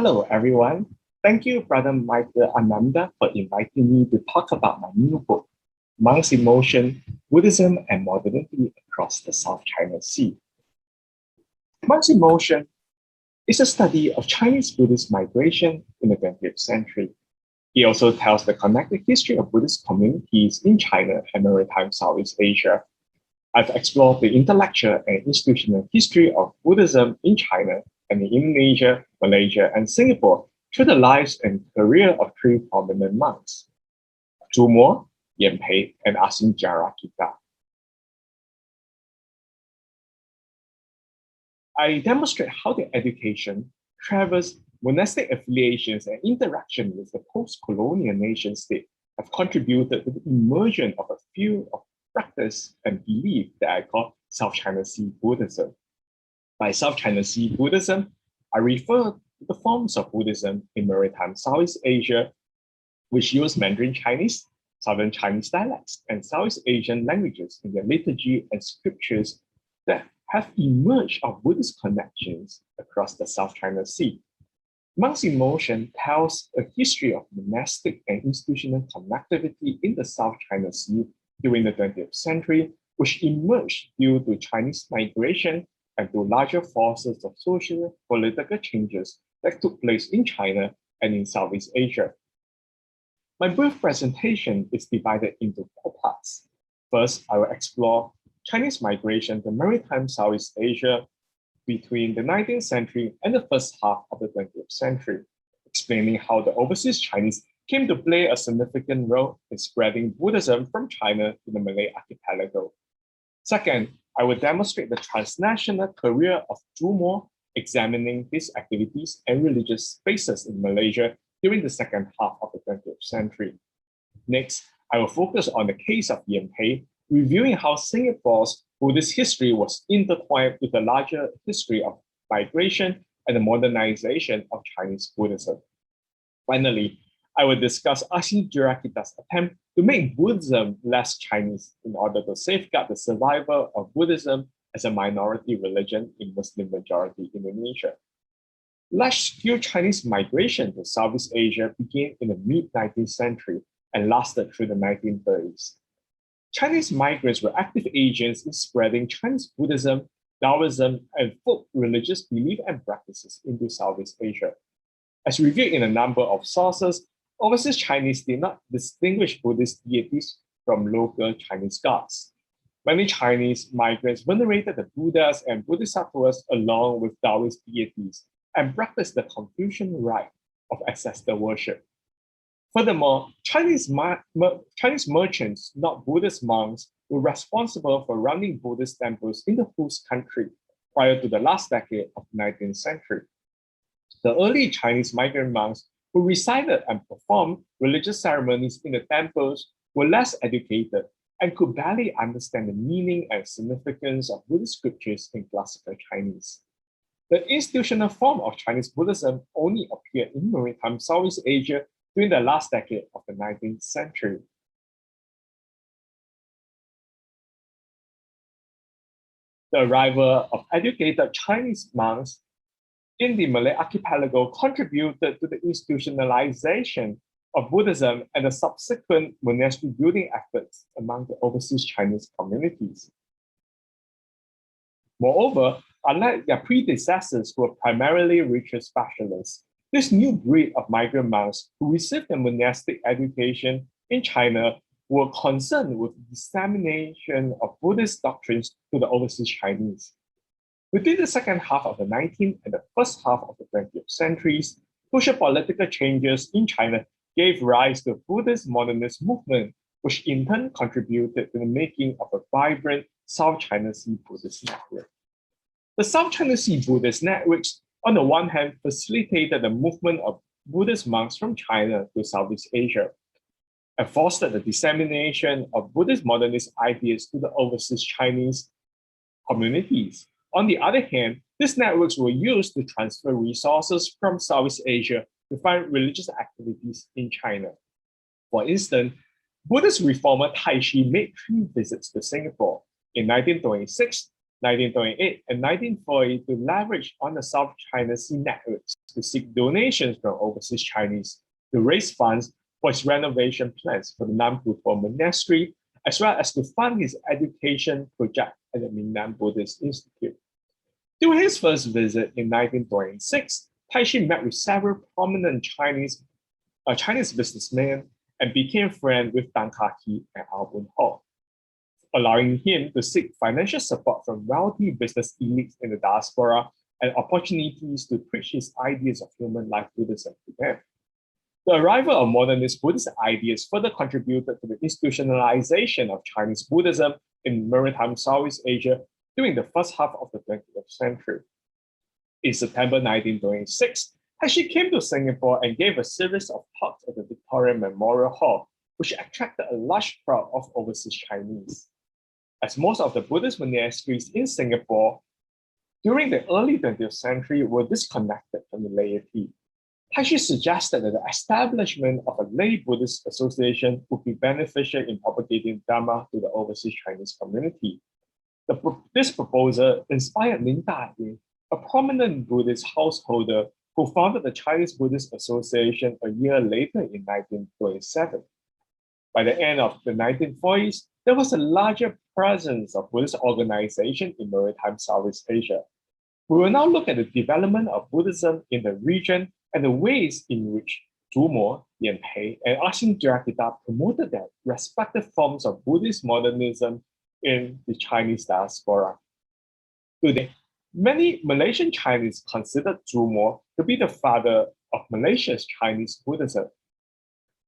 Hello, everyone. Thank you, Brother Michael Ananda, for inviting me to talk about my new book, Monks in Motion, Buddhism and Modernity Across the South China Sea. Monks in Motion is a study of Chinese Buddhist migration in the 20th century. It also tells the connected history of Buddhist communities in China and maritime Southeast Asia. I've explored the intellectual and institutional history of Buddhism in China and in Indonesia, Malaysia, and Singapore through the lives and career of three prominent monks, Zhumo, Yanpei, and Asinjarakita. I demonstrate how their education, travels, monastic affiliations, and interaction with the post-colonial nation state have contributed to the immersion of a field of practice and belief that I call South China Sea Buddhism. By South China Sea Buddhism, I refer to the forms of Buddhism in maritime Southeast Asia, which use Mandarin Chinese, Southern Chinese dialects, and Southeast Asian languages in their liturgy and scriptures that have emerged of Buddhist connections across the South China Sea. Monks in Motion tells a history of monastic and institutional connectivity in the South China Sea during the 20th century, which emerged due to Chinese migration and to larger forces of social political changes that took place in China and in Southeast Asia. My brief presentation is divided into four parts. First, I will explore Chinese migration to maritime Southeast Asia between the 19th century and the first half of the 20th century, explaining how the overseas Chinese came to play a significant role in spreading Buddhism from China to the Malay archipelago. Second, I will demonstrate the transnational career of Zhumo, examining his activities and religious spaces in Malaysia during the second half of the 20th century. Next, I will focus on the case of Yanpei, reviewing how Singapore's Buddhist history was intertwined with the larger history of migration and the modernization of Chinese Buddhism. Finally, I will discuss Asinjarakita's attempt to make Buddhism less Chinese in order to safeguard the survival of Buddhism as a minority religion in Muslim-majority Indonesia. Large-scale Chinese migration to Southeast Asia began in the mid-19th century and lasted through the 1930s. Chinese migrants were active agents in spreading Chinese Buddhism, Taoism, and folk religious belief and practices into Southeast Asia. As reviewed in a number of sources, overseas Chinese did not distinguish Buddhist deities from local Chinese gods. Many Chinese migrants venerated the Buddhas and Bodhisattvas along with Taoist deities and practiced the Confucian rite of ancestor worship. Furthermore, Chinese merchants, not Buddhist monks, were responsible for running Buddhist temples in the host country prior to the last decade of the 19th century. The early Chinese migrant monks who resided and performed religious ceremonies in the temples were less educated and could barely understand the meaning and significance of Buddhist scriptures in classical Chinese. The institutional form of Chinese Buddhism only appeared in maritime Southeast Asia during the last decade of the 19th century. The arrival of educated Chinese monks in the Malay archipelago contributed to the institutionalization of Buddhism and the subsequent monastery building efforts among the overseas Chinese communities. Moreover, unlike their predecessors who were primarily ritual specialists, this new breed of migrant monks who received a monastic education in China were concerned with the dissemination of Buddhist doctrines to the overseas Chinese. Within the second half of the 19th and the first half of the 20th centuries, social political changes in China gave rise to a Buddhist modernist movement, which in turn contributed to the making of a vibrant South China Sea Buddhist network. The South China Sea Buddhist networks, on the one hand, facilitated the movement of Buddhist monks from China to Southeast Asia and fostered the dissemination of Buddhist modernist ideas to the overseas Chinese communities. On the other hand, these networks were used to transfer resources from Southeast Asia to fund religious activities in China. For instance, Buddhist reformer Tai Chi made 3 visits to Singapore in 1926, 1928 and 1940 to leverage on the South China Sea networks to seek donations from overseas Chinese to raise funds for his renovation plans for the Nam Pu Monastery, as well as to fund his education project at the Minnan Buddhist Institute. During his first visit in 1926, Taishi met with several prominent Chinese businessmen and became friends with Tan Kah-Kee and Ao Boon-Ho, allowing him to seek financial support from wealthy business elites in the diaspora and opportunities to preach his ideas of human life Buddhism to them. The arrival of modernist Buddhist ideas further contributed to the institutionalization of Chinese Buddhism in maritime Southeast Asia during the first half of the 20th century. In September 1926, Taishi came to Singapore and gave a series of talks at the Victoria Memorial Hall, which attracted a large crowd of overseas Chinese. As most of the Buddhist monasteries in Singapore during the early 20th century were disconnected from the laity, Taishi suggested that the establishment of a lay Buddhist association would be beneficial in propagating Dharma to the overseas Chinese community. This proposal inspired Lin Da-Ying, a prominent Buddhist householder who founded the Chinese Buddhist Association a year later in 1927. By the end of the 1940s, there was a larger presence of Buddhist organizations in maritime Southeast Asia. We will now look at the development of Buddhism in the region and the ways in which Zhu Mo, Yan Pei, and Ashin Jayakita promoted their respective forms of Buddhist modernism in the Chinese diaspora. Today, many Malaysian Chinese consider Zhu Mo to be the father of Malaysia's Chinese Buddhism.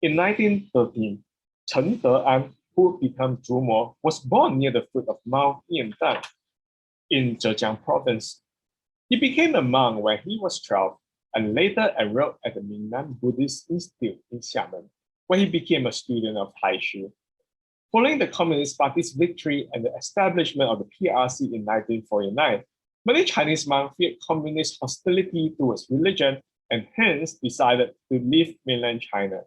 In 1913, Chen De-an, who became Zhu Mo, was born near the foot of Mount Yandan in Zhejiang province. He became a monk when he was 12 and later enrolled at the Minnan Buddhist Institute in Xiamen, where he became a student of Taishi. Following the Communist Party's victory and the establishment of the PRC in 1949, many Chinese monks feared communist hostility towards religion and hence decided to leave mainland China.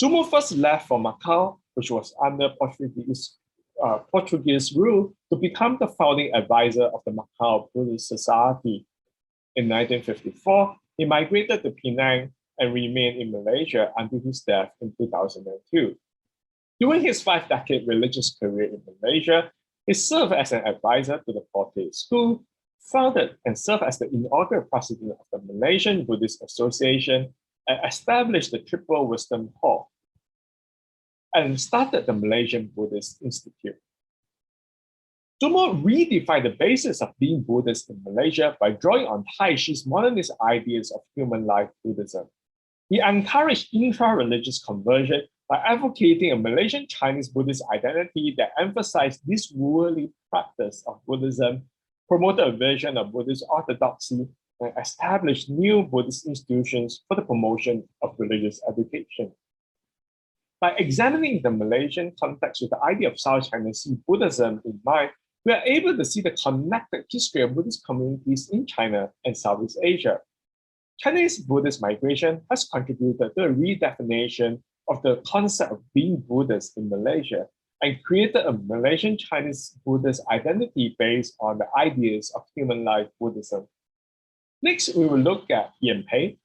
Zhu Mo first left for Macau, which was under Portuguese rule, to become the founding advisor of the Macau Buddhist Society. In 1954, he migrated to Penang and remained in Malaysia until his death in 2002. During his 5-decade religious career in Malaysia, he served as an advisor to the Forte School, founded and served as the inaugural president of the Malaysian Buddhist Association, and established the Triple Wisdom Hall, and started the Malaysian Buddhist Institute. Zhu Mo redefined the basis of being Buddhist in Malaysia by drawing on Taishi's modernist ideas of human life Buddhism. He encouraged intra-religious conversion by advocating a Malaysian Chinese Buddhist identity that emphasized this worldly practice of Buddhism, promoted a version of Buddhist orthodoxy, and established new Buddhist institutions for the promotion of religious education. By examining the Malaysian context with the idea of South China Sea Buddhism in mind, we are able to see the connected history of Buddhist communities in China and Southeast Asia. Chinese Buddhist migration has contributed to a redefinition of the concept of being Buddhist in Malaysia and created a Malaysian Chinese Buddhist identity based on the ideas of human life Buddhism. Next, we will look at Yan Pei.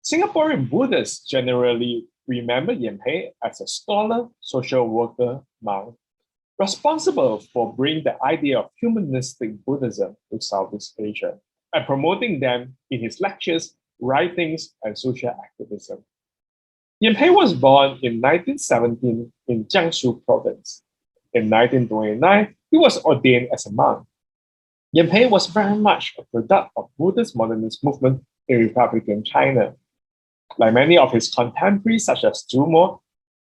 Singaporean Buddhists generally remember Yan Pei as a scholar, social worker, monk, responsible for bringing the idea of humanistic Buddhism to Southeast Asia and promoting them in his lectures, writings, and social activism. Yan Pei was born in 1917 in Jiangsu province. In 1929, he was ordained as a monk. Yan Pei was very much a product of Buddhist modernist movement in Republican China. Like many of his contemporaries, such as Zhu Mo,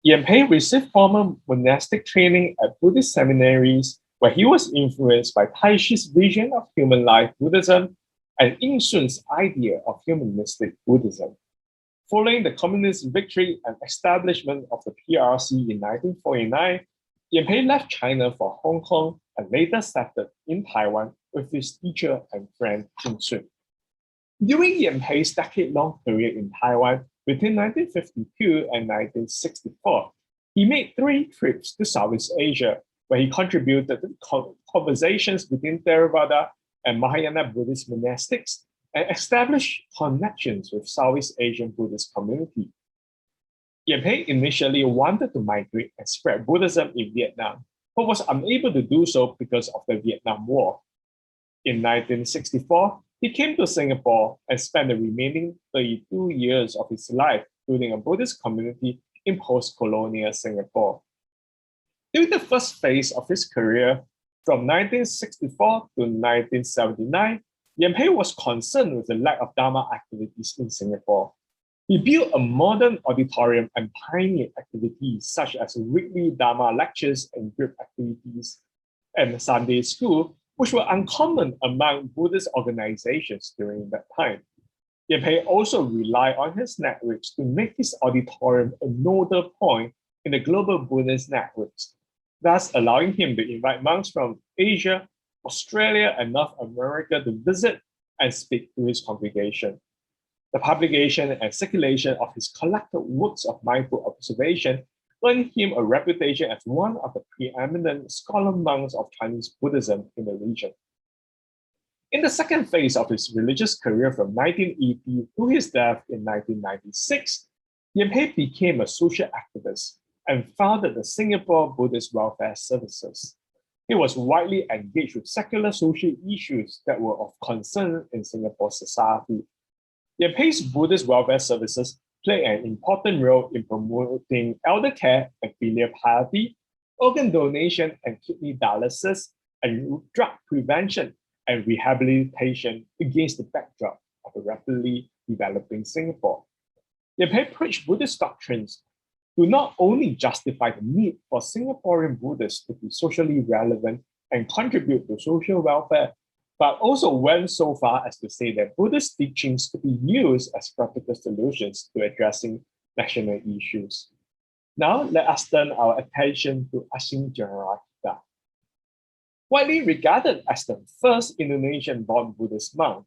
Yan Pei received formal monastic training at Buddhist seminaries, where he was influenced by Taishi's vision of human life Buddhism and Ying Sun's idea of humanistic Buddhism. Following the communist victory and establishment of the PRC in 1949, Yan Pei left China for Hong Kong and later settled in Taiwan with his teacher and friend Ying Sun. During Yan Pei's decade-long career in Taiwan, between 1952 and 1964, he made 3 trips to Southeast Asia, where he contributed to conversations between Theravada and Mahayana Buddhist monastics and established connections with Southeast Asian Buddhist community. Yem Pei initially wanted to migrate and spread Buddhism in Vietnam, but was unable to do so because of the Vietnam War. In 1964, he came to Singapore and spent the remaining 32 years of his life building a Buddhist community in post-colonial Singapore. During the first phase of his career, from 1964 to 1979, Yem Pei was concerned with the lack of Dharma activities in Singapore. He built a modern auditorium and pioneered activities such as weekly Dharma lectures and group activities and Sunday school, which were uncommon among Buddhist organizations during that time. Yem Pei also relied on his networks to make his auditorium a nodal point in the global Buddhist networks, thus allowing him to invite monks from Asia, Australia, and North America to visit and speak to his congregation. The publication and circulation of his collected works of mindful observation earned him a reputation as one of the preeminent scholar monks of Chinese Buddhism in the region. In the second phase of his religious career from 1980 to his death in 1996, Yem Pei became a social activist and founded the Singapore Buddhist Welfare Services. He was widely engaged with secular social issues that were of concern in Singapore society. Yem Pei's Buddhist Welfare Services play an important role in promoting elder care and filial piety, organ donation and kidney dialysis, and drug prevention and rehabilitation against the backdrop of a rapidly developing Singapore. Yem Pei preached Buddhist doctrines to not only justify the need for Singaporean Buddhists to be socially relevant and contribute to social welfare, but also went so far as to say that Buddhist teachings could be used as practical solutions to addressing national issues. Now, let us turn our attention to Ashin Jarakita. Widely regarded as the first Indonesian-born Buddhist monk,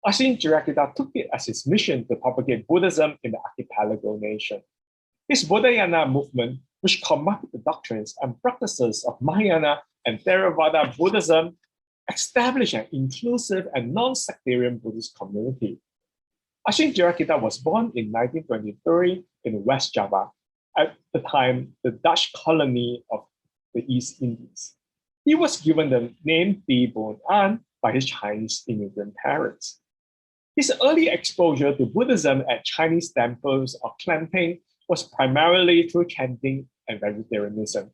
Ashin Jarakita took it as his mission to propagate Buddhism in the archipelago nation. His Bodhayana movement, which combined the doctrines and practices of Mahayana and Theravada Buddhism, established an inclusive and non-sectarian Buddhist community. Ashin Jarakita was born in 1923 in West Java, at the time the Dutch colony of the East Indies. He was given the name Di Bon An by his Chinese immigrant parents. His early exposure to Buddhism at Chinese temples or clamping was primarily through chanting and vegetarianism.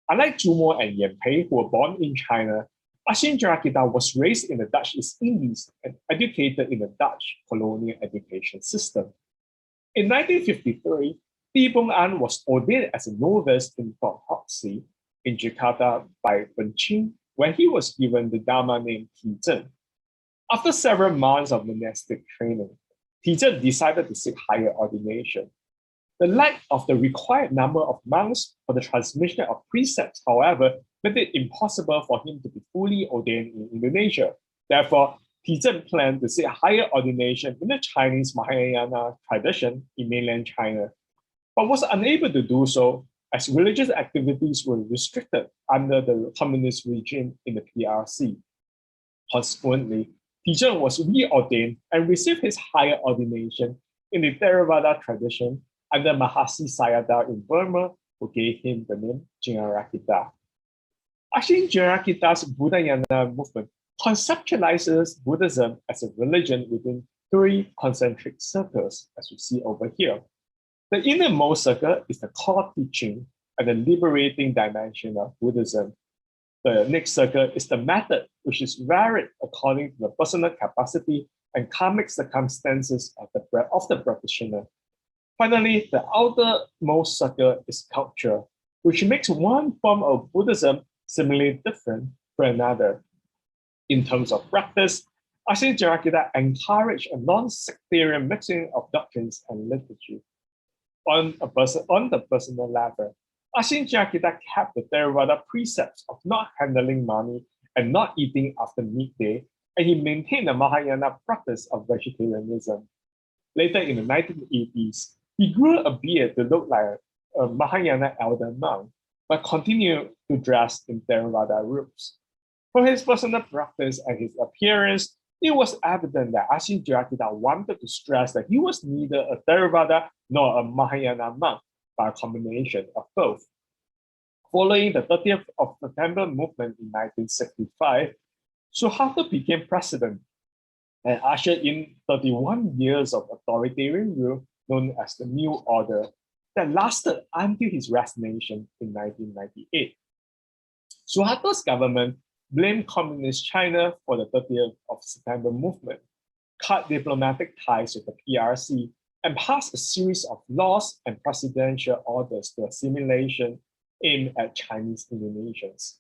Unlike Zhumo and Yem Pei, who were born in China, Ashin Jarakita was raised in the Dutch East Indies and educated in the Dutch colonial education system. In 1953, Di Bong An was ordained as a novice in Fort Hoxie in Jakarta by Wen Qing, when he was given the Dharma name Ti Zhen. After several months of monastic training, Ti Zhen decided to seek higher ordination. The lack of the required number of monks for the transmission of precepts, however, made it impossible for him to be fully ordained in Indonesia. Therefore, Ti Zhen planned to seek higher ordination in the Chinese Mahayana tradition in mainland China, but was unable to do so as religious activities were restricted under the communist regime in the PRC. Consequently, Ti Zhen was reordained and received his higher ordination in the Theravada tradition under Mahasi Sayadaw in Burma, who gave him the name Jarakita. Ashin Jarakita's Buddhayana movement conceptualizes Buddhism as a religion within three concentric circles, as we see over here. The innermost circle is the core teaching and the liberating dimension of Buddhism. The next circle is the method, which is varied according to the personal capacity and karmic circumstances of the practitioner. Finally, the outermost circle is culture, which makes one form of Buddhism seemingly different from another. In terms of practice, Ashin Jarakita encouraged a non-sectarian mixing of doctrines and liturgy. On the personal level, Ashin Jarakita kept the Theravada precepts of not handling money and not eating after midday, and he maintained the Mahayana practice of vegetarianism. Later in the 1980s, he grew a beard to look like a Mahayana elder monk, but continued to dress in Theravada robes. From his personal practice and his appearance, it was evident that Ashin Jayakita wanted to stress that he was neither a Theravada nor a Mahayana monk, but a combination of both. Following the 30th of September movement in 1965, Suharto became president and ushered in 31 years of authoritarian rule known as the New Order that lasted until his resignation in 1998. Suharto's government blamed Communist China for the 30th of September movement, cut diplomatic ties with the PRC, and passed a series of laws and presidential orders to assimilation aimed at Chinese Indonesians.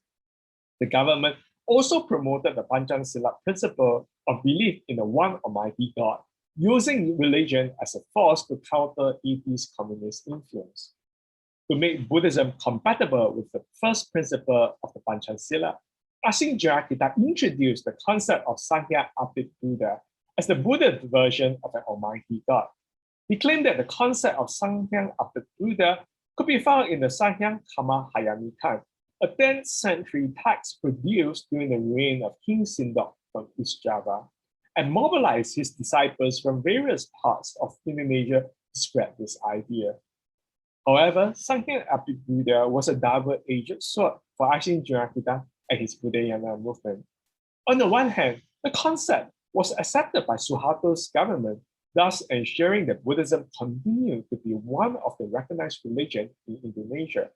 The government also promoted the Panjang Silat principle of belief in the one Almighty God, using religion as a force to counter atheist communist influence. To make Buddhism compatible with the first principle of the Panjang Silat, Ashin Jayakita introduced the concept of Sankhya Apit Buddha as the Buddha version of an Almighty God. He claimed that the concept of Sankhya Apit Buddha could be found in the Sankhya Kama Hayamikan, a 10th century text produced during the reign of King Sindok from East Java, and mobilized his disciples from various parts of Indonesia to spread this idea. However, Sankhya Apit Buddha was a double-edged sword for Ashin Jayakita and his Buddhayana movement. On the one hand, the concept was accepted by Suharto's government, thus ensuring that Buddhism continued to be one of the recognized religions in Indonesia.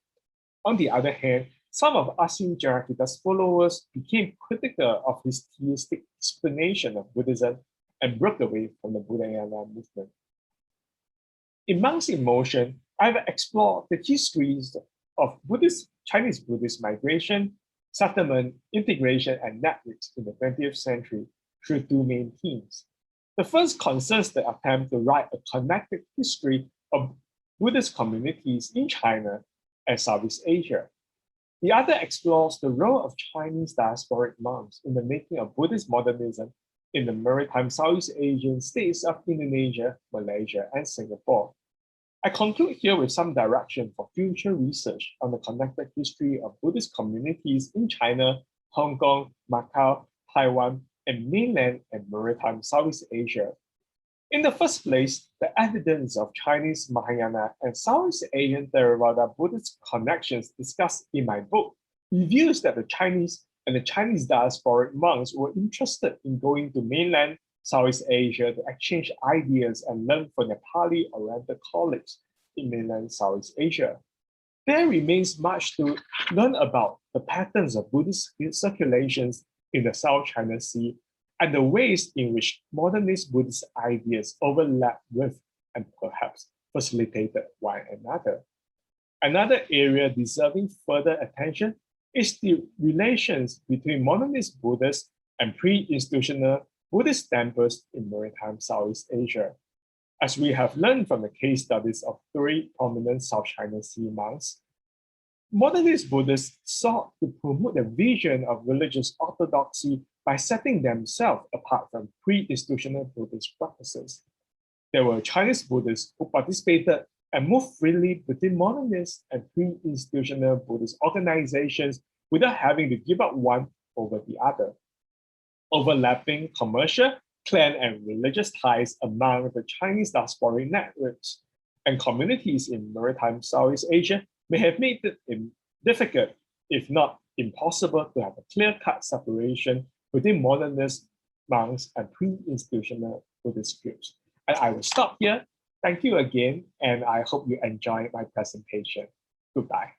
On the other hand, some of Ashin Jayakita's followers became critical of his theistic explanation of Buddhism and broke away from the Buddhayana movement. In Monks in Motion, I've explored the histories of Chinese Buddhist migration, settlement, integration, and networks in the 20th century through two main themes. The first concerns the attempt to write a connected history of Buddhist communities in China and Southeast Asia. The other explores the role of Chinese diasporic monks in the making of Buddhist modernism in the maritime Southeast Asian states of Indonesia, Malaysia, and Singapore. I conclude here with some direction for future research on the connected history of Buddhist communities in China, Hong Kong, Macau, Taiwan, and mainland and maritime Southeast Asia. In the first place, the evidence of Chinese Mahayana and Southeast Asian Theravada Buddhist connections discussed in my book reveals that the Chinese and the Chinese diasporic monks were interested in going to mainland Southeast Asia to exchange ideas and learn from Nepali Oriental colleagues in mainland Southeast Asia. There remains much to learn about the patterns of Buddhist circulations in the South China Sea and the ways in which modernist Buddhist ideas overlap with and perhaps facilitated one another. Another area deserving further attention is the relations between modernist Buddhists and pre-institutional Buddhist temples in maritime Southeast Asia. As we have learned from the case studies of three prominent South China Sea monks, modernist Buddhists sought to promote the vision of religious orthodoxy by setting themselves apart from pre-institutional Buddhist practices. There were Chinese Buddhists who participated and moved freely between modernist and pre-institutional Buddhist organizations without having to give up one over the other. Overlapping commercial, clan, and religious ties among the Chinese diasporic networks and communities in maritime Southeast Asia may have made it difficult, if not impossible, to have a clear-cut separation between modernist monks and pre-institutional Buddhist groups. And I will stop here. Thank you again, and I hope you enjoyed my presentation. Goodbye.